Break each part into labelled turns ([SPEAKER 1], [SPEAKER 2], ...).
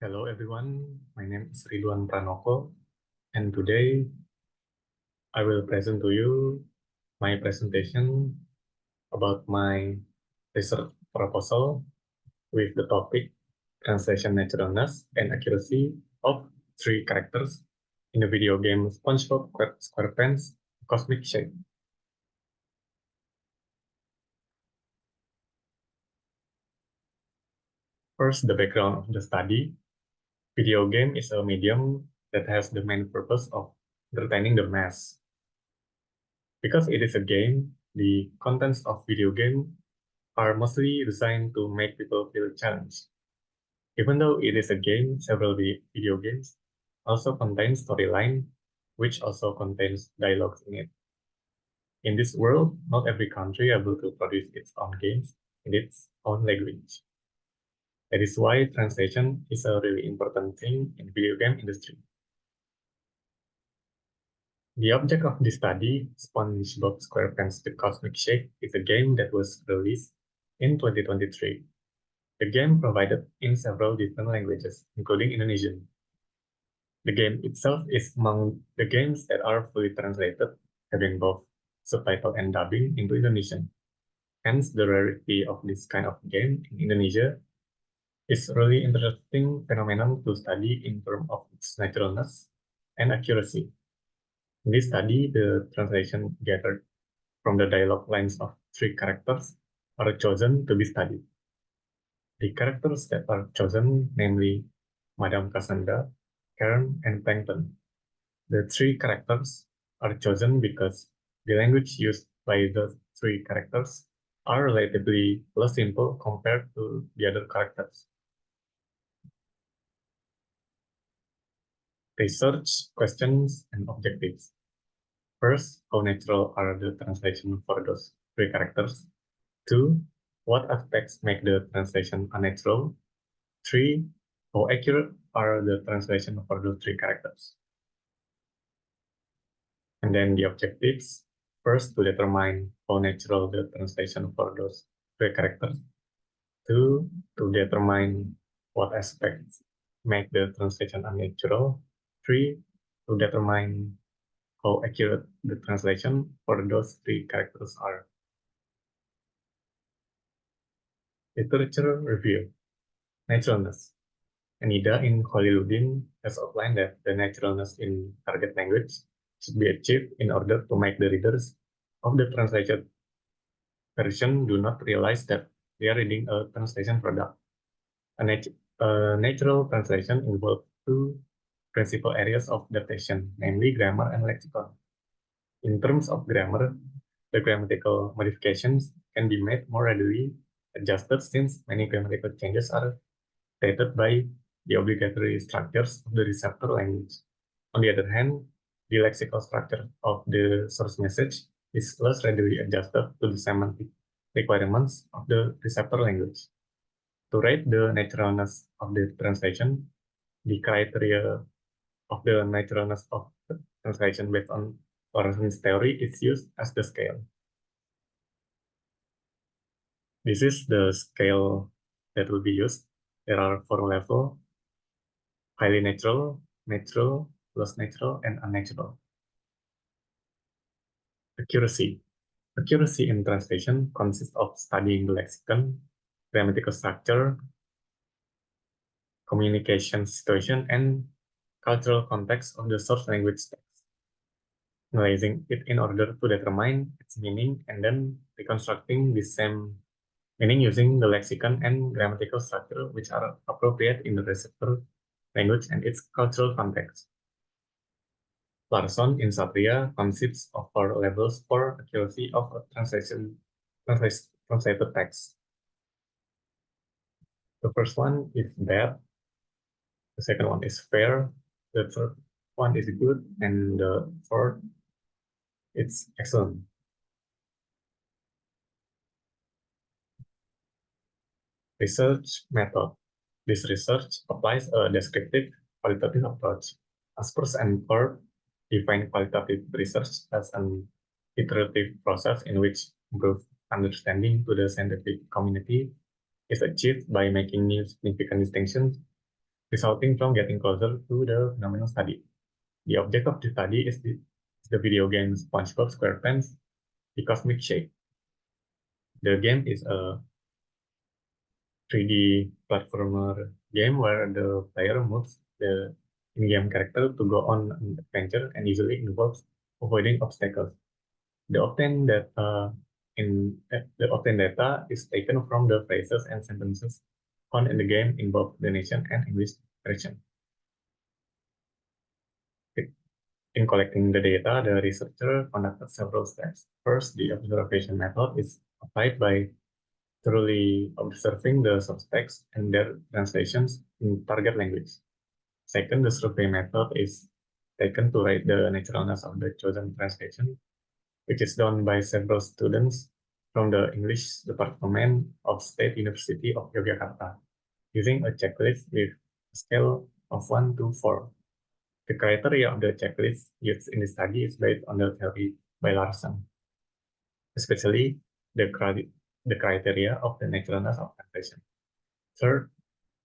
[SPEAKER 1] Hello everyone, my name is Ridwan Pranoko, and today I will present to you my presentation about my research proposal with the topic translation naturalness and accuracy of three characters in the video game SpongeBob SquarePants Cosmic Shake. First, the background of the study. Video game is a medium that has the main purpose of entertaining the mass. Because it is a game, the contents of video game are mostly designed to make people feel challenged. Even though it is a game, several video games also contain storyline, which also contains dialogues in it. In this world, not every country is able to produce its own games in its own language. That is why translation is a really important thing in video game industry. The object of this study, SpongeBob SquarePants The Cosmic Shake, is a game that was released in 2023. The game provided in several different languages, including Indonesian. The game itself is among the games that are fully translated, having both subtitle and dubbing into Indonesian. Hence, the rarity of this kind of game in Indonesia is really interesting phenomenon to study in terms of its naturalness and accuracy. In this study, the translation gathered from the dialogue lines of three characters are chosen to be studied. The characters that are chosen, namely Madame Cassandra, Karen, and Plankton. The three characters are chosen because the language used by the three characters are relatively less simple compared to the other characters. Research questions and objectives. First, how natural are the translations for those three characters? 2. What aspects make the translation unnatural? 3. How accurate are the translations for those three characters? And then the objectives. First, to determine how natural the translation for those three characters. 2. To determine what aspects make the translation unnatural. 3. To determine how accurate the translation for those three characters are. Literature review. Naturalness. Anida in Kholiluddin has outlined that the naturalness in target language should be achieved in order to make the readers of the translated version do not realize that they are reading a translation product. A natural translation involves two principal areas of adaptation, namely grammar and lexicon. In terms of grammar, the grammatical modifications can be made more readily adjusted since many grammatical changes are stated by the obligatory structures of the receptor language. On the other hand, the lexical structure of the source message is less readily adjusted to the semantic requirements of the receptor language. To rate the naturalness of the translation, the criteria of the naturalness of the translation based on Laurenson's theory is used as the scale. This is the scale that will be used. There are 4 levels: highly natural, natural, less natural, and unnatural. Accuracy. Accuracy in translation consists of studying the lexicon, grammatical structure, communication situation, and cultural context of the source language text, analyzing it in order to determine its meaning, and then reconstructing the same meaning using the lexicon and grammatical structure which are appropriate in the receptor language and its cultural context. Larson in Satria consists of 4 levels for accuracy of a translated text. The first one is bad, the second one is fair, the third one is good, and the fourth, it's excellent. Research method. This research applies a descriptive qualitative approach. Aspers and Thorpe define qualitative research as an iterative process in which improved understanding to the scientific community is achieved by making new significant distinctions resulting from getting closer to the phenomenon study. The object of the study is the video game SpongeBob SquarePants: The Cosmic Shake. The game is a 3D platformer game where the player moves the in-game character to go on an adventure and usually involves avoiding obstacles. The obtained data is taken from the phrases and sentences found in the game in both the nation and English version. In collecting the data, the researcher conducted several steps. First, the observation method is applied by thoroughly observing the subtext and their translations in target language. Second, the survey method is taken to rate the naturalness of the chosen translation, which is done by several students from the English Department of State University of Yogyakarta, using a checklist with a scale of 1 to 4. The criteria of the checklist used in the study is based on the theory by Larson, especially the criteria of the naturalness of translation. Third,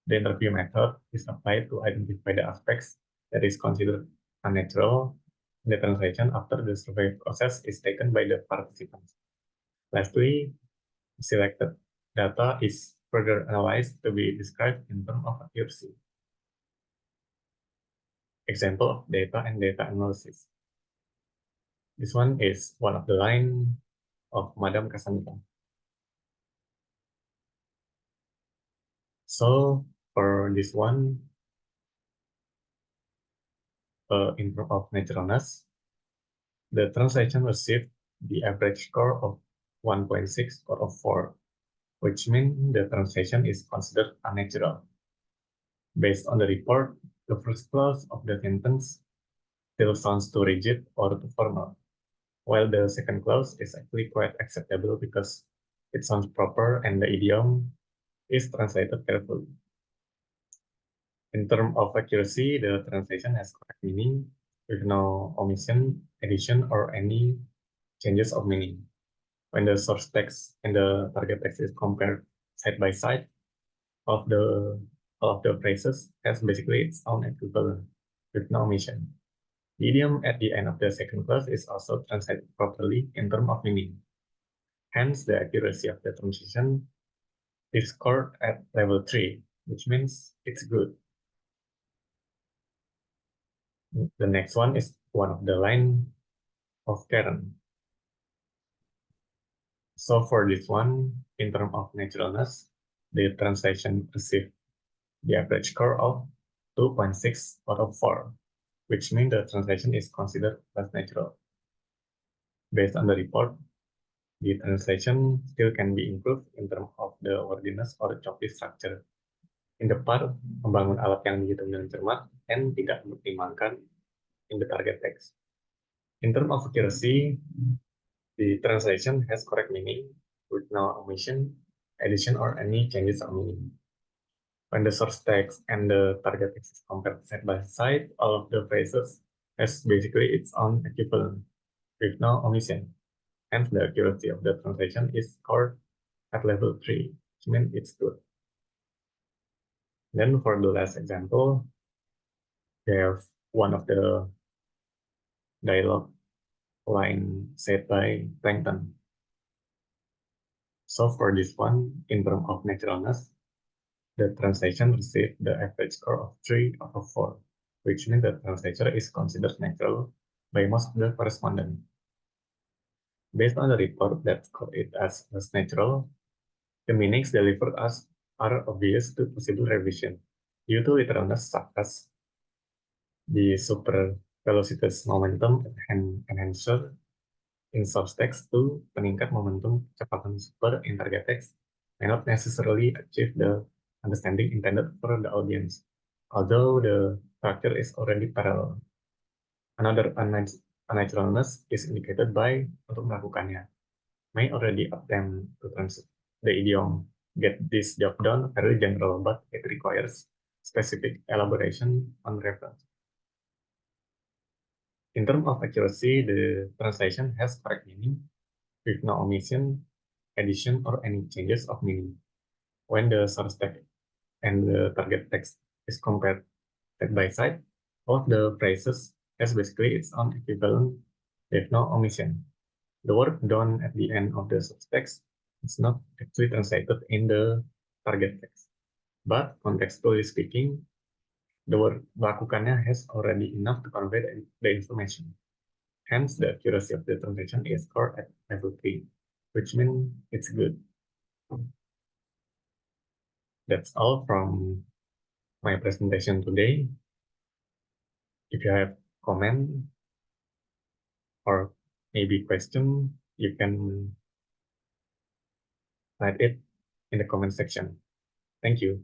[SPEAKER 1] the interview method is applied to identify the aspects that is considered unnatural in the translation after the survey process is taken by the participants. Lastly, selected data is further analyzed to be described in terms of accuracy. Example of data and data analysis. This one is one of the line of Madame Cassandra. So for this one, in terms of naturalness, the translation received the average score of 1.6 out of 4, which means the translation is considered unnatural. Based on the report, the first clause of the sentence still sounds too rigid or too formal, while the second clause is actually quite acceptable because it sounds proper and the idiom is translated carefully. In terms of accuracy, the translation has correct meaning with no omission, addition, or any changes of meaning. When the source text and the target text is compared side by side, of the all of the phrases has basically its own equivalent with no omission. The idiom at the end of the second clause is also translated properly in terms of meaning. Hence, the accuracy of the translation is scored at level 3, which means it's good. The next one is one of the line of Karen. So for this one, in terms of naturalness, the translation received the average score of 2.6 out of 4, which means the translation is considered less natural. Based on the report, the translation still can be improved in terms of the wordiness or choppy structure. In the part, membangun alat yang dihitung dengan cermat and tidak mempertimbangkan in the target text. In terms of accuracy, the translation has correct meaning with no omission, addition, or any changes of meaning. When the source text and the target text is compared side by side, all of the phrases has basically its own equivalent with no omission. Hence, the accuracy of the translation is scored at level 3, which means it's good. Then for the last example, we have one of the dialogue line said by Plankton. So for this one, in terms of naturalness, the translation received the average score of 3 out of 4, which means the translator is considered natural by most of the correspondents. Based on the report that scored it as natural, the meanings delivered as are obvious to possible revision due to literalness such as the super velocitous momentum enhancer in source text to peningkat momentum kecepatan super in target text may not necessarily achieve the understanding intended for the audience, although the structure is already parallel. Another unnaturalness is indicated by untuk melakukannya may already attempt to translate the idiom get this job done very general, but it requires specific elaboration on reference. In terms of accuracy, the translation has correct meaning with no omission, addition, or any changes of meaning. When the source text and the target text is compared side by side, all of the phrases has basically its own equivalent with no omission. The word done at the end of the subtext is not actually translated in the target text. But contextually speaking, the word lakukannya has already enough to convey the information. Hence, the accuracy of the translation is scored at level 3, which means it's good. That's all from my presentation today. If you have comment or maybe question, you can write it in the comment section. Thank you.